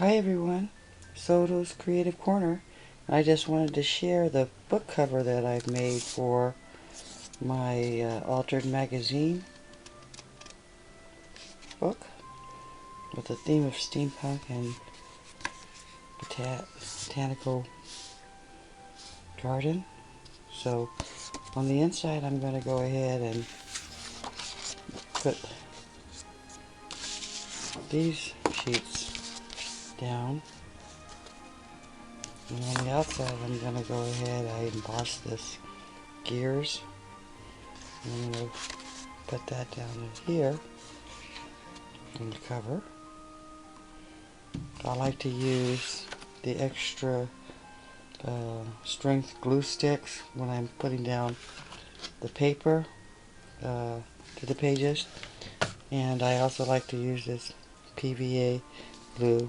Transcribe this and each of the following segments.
Hi everyone, Soto's Creative Corner. I just wanted to share the book cover that I've made for my Altered Magazine book with the theme of steampunk and botanical garden. So on the inside I'm going to go ahead and put these sheets down. And on the outside I'm going to go ahead, I embossed this gears. And I'm going to put that down in here on the cover. I like to use the extra strength glue sticks when I'm putting down the paper to the pages. And I also like to use this PVA glue,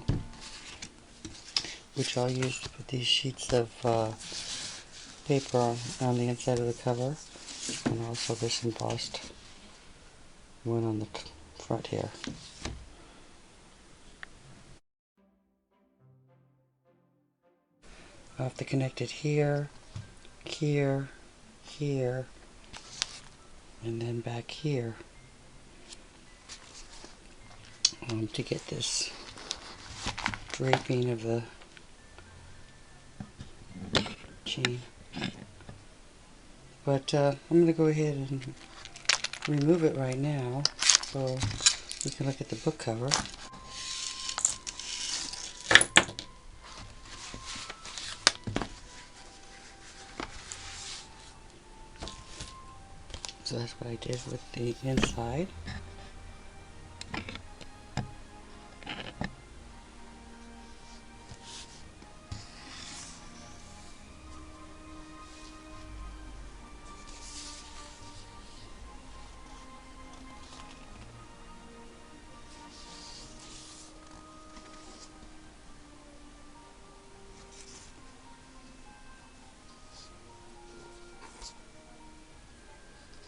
which I'll use to put these sheets of paper on the inside of the cover, and also this embossed one on the front here. I have to connect it here, here, here, and then back here to get this draping of the chain. But I'm going to go ahead and remove it right now so we can look at the book cover. So that's what I did with the inside.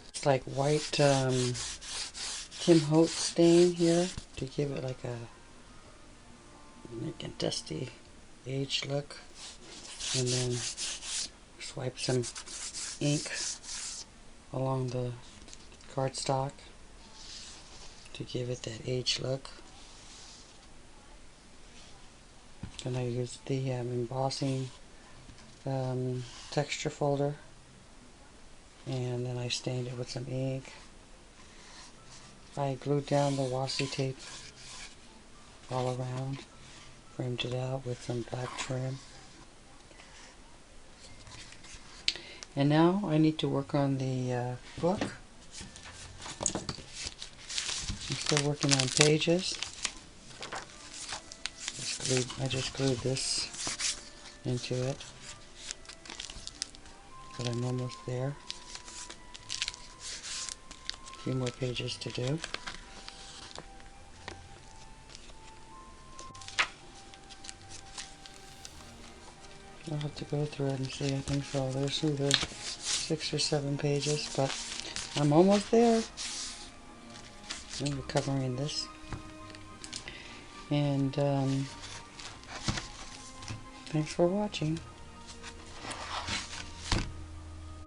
It's like white Tim Holtz stain here to give it like a dusty aged look, and then swipe some ink along the cardstock to give it that aged look. Then I used the embossing texture folder, and then I stained it with some ink. I glued down the washi tape all around, framed it out with some black trim. And now I need to work on the book. I'm still working on pages. I just glued this into it, but I'm almost there. A few more pages to do. I'll have to go through it and see. I think so. There's either 6 or 7 pages, but I'm almost there. I'm covering this. And thanks for watching.